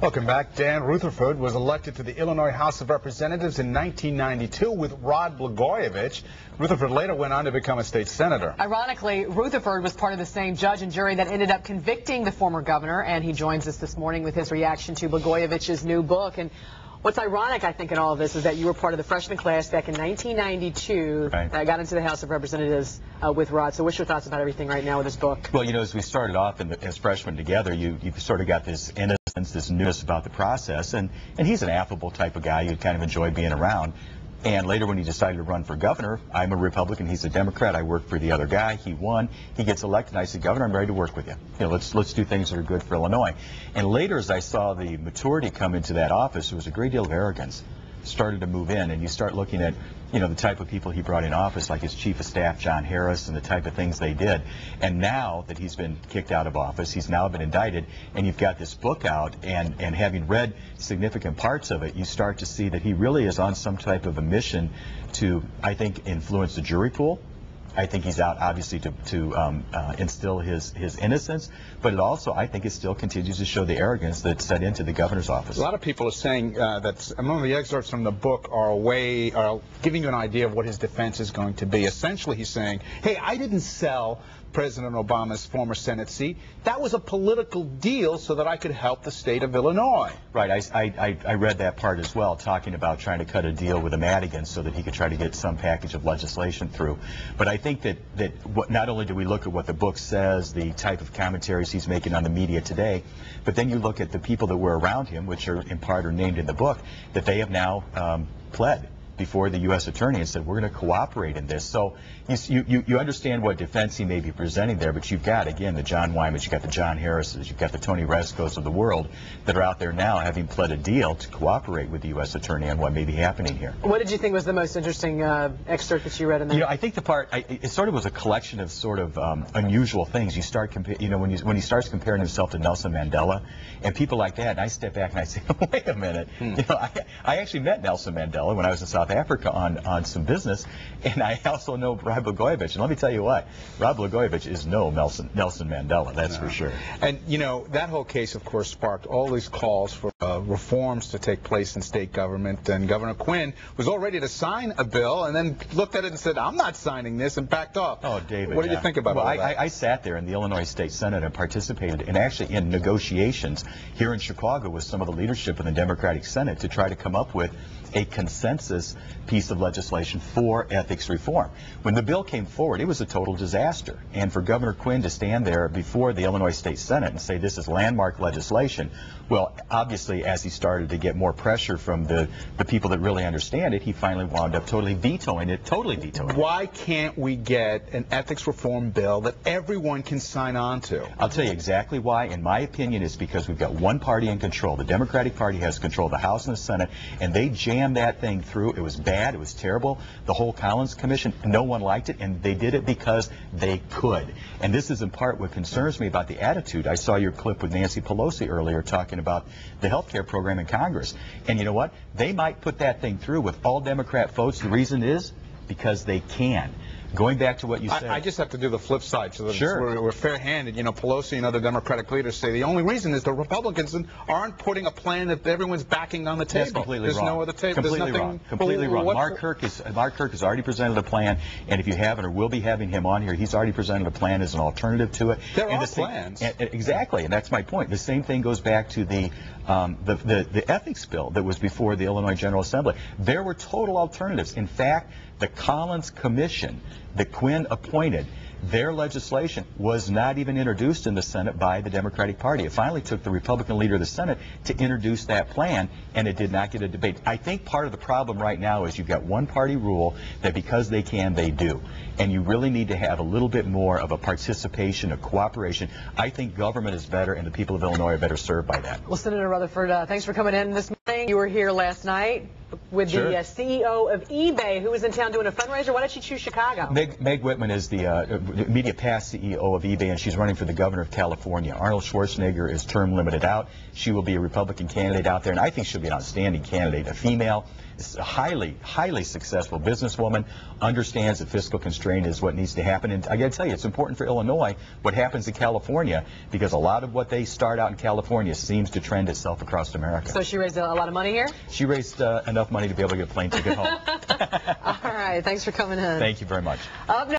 Welcome back. Dan Rutherford was elected to the Illinois House of Representatives in 1992 with Rod Blagojevich. Rutherford later went on to become a state senator. Ironically, Rutherford was part of the same judge and jury that ended up convicting the former governor, and he joins us this morning with his reaction to Blagojevich's new book. And what's ironic, I think, in all of this is that you were part of the freshman class back in 1992 that got into the House of Representatives with Rod. So what's your thoughts about everything right now with this book? Well, you know, as we started off as freshmen together, you sort of got this innocence, this newness about the process. And he's an affable type of guy. You'd kind of enjoy being around. And later when he decided to run for governor, I'm a Republican, he's a Democrat. I worked for the other guy. He won. He gets elected. And I said, Governor, I'm ready to work with you. You know, let's do things that are good for Illinois. And later, as I saw the maturity come into that office, there was a great deal of arrogance started to move in, and you start looking at, you know, the type of people he brought in office, like his chief of staff, John Harris, and the type of things they did. And now that he's been kicked out of office, he's now been indicted, and you've got this book out, and having read significant parts of it, you start to see that he really is on some type of a mission to, I think, influence the jury pool. I think he's out, obviously, to instill his innocence, but it also, I think, it still continues to show the arrogance that set into the governor's office. A lot of people are saying that among the excerpts from the book are giving you an idea of what his defense is going to be. Essentially, he's saying, hey, I didn't sell President Obama's former Senate seat. That was a political deal so that I could help the state of Illinois. Right. I read that part as well, talking about trying to cut a deal with a Madigan so that he could try to get some package of legislation through. But I think that not only do we look at what the book says, the type of commentaries he's making on the media today, but then you look at the people that were around him, which are in part are named in the book, that they have now pled before the U.S. attorney and said, we're going to cooperate in this. So you understand what defense he may be presenting there, but you've got, again, the John Wymans, you've got the John Harrises, you've got the Tony Rescos of the world that are out there now having pled a deal to cooperate with the U.S. attorney on what may be happening here. What did you think was the most interesting excerpt that you read in there? You know, I think the part, it sort of was a collection of sort of unusual things. You start, you know, when he starts comparing himself to Nelson Mandela and people like that, and I step back and I say, wait a minute. You know, I actually met Nelson Mandela when I was in South Africa on some business, and I also know Rod Blagojevich. And let me tell you what, Rod Blagojevich is no Nelson Mandela, that's for sure. And, you know, that whole case, of course, sparked all these calls for reforms to take place in state government, and Governor Quinn was all ready to sign a bill and then looked at it and said, I'm not signing this, and backed off. Oh, David. What do you think about all that? I sat there in the Illinois State Senate and participated in negotiations here in Chicago with some of the leadership in the Democratic Senate to try to come up with a consensus piece of legislation for ethics reform. When the bill came forward, it was a total disaster. And for Governor Quinn to stand there before the Illinois State Senate and say this is landmark legislation, well, obviously, as he started to get more pressure from the people that really understand it, he finally wound up totally vetoing it, Why can't we get an ethics reform bill that everyone can sign on to? I'll tell you exactly why. In my opinion, it's because we've got one party in control. The Democratic Party has control of the House and the Senate, and they jammed that thing through. It was bad. It was terrible. The whole Collins Commission, no one liked it, and they did it because they could. And this is in part what concerns me about the attitude. I saw your clip with Nancy Pelosi earlier talking about the health care program in Congress. And you know what? They might put that thing through with all Democrat votes. The reason is because they can. Going back to what you said. I just have to do the flip side so that we're fair-handed. You know, Pelosi and other Democratic leaders say the only reason is the Republicans aren't putting a plan that everyone's backing on the table. That's completely There's wrong. No other table. Completely wrong. Completely wrong. Mark Kirk has already presented a plan, and if you haven't or will be having him on here, he's already presented a plan as an alternative to it. There are plans. Exactly, and that's my point. The same thing goes back to the ethics bill that was before the Illinois General Assembly. There were total alternatives. In fact, the Collins Commission that Quinn appointed, their legislation was not even introduced in the Senate by the Democratic Party. It finally took the Republican leader of the Senate to introduce that plan, and it did not get a debate. I think part of the problem right now is you've got one-party rule that because they can, they do. And you really need to have a little bit more of a participation, a cooperation. I think government is better, and the people of Illinois are better served by that. Well, Senator Rutherford, thanks for coming in this morning. You were here last night. with Sure. the CEO of eBay, who was in town doing a fundraiser. Why did she choose Chicago? Meg Whitman is the media past CEO of eBay, and she's running for the governor of California. Arnold Schwarzenegger is term limited out. She will be a Republican candidate out there, and I think she'll be an outstanding candidate. A female, a highly successful businesswoman, understands that fiscal constraint is what needs to happen. And I got to tell you, it's important for Illinois what happens in California, because a lot of what they start out in California seems to trend itself across America. So she raised a lot of money here? She raised enough money to be able to get a plane ticket home. All right. Thanks for coming in. Thank you very much. Up next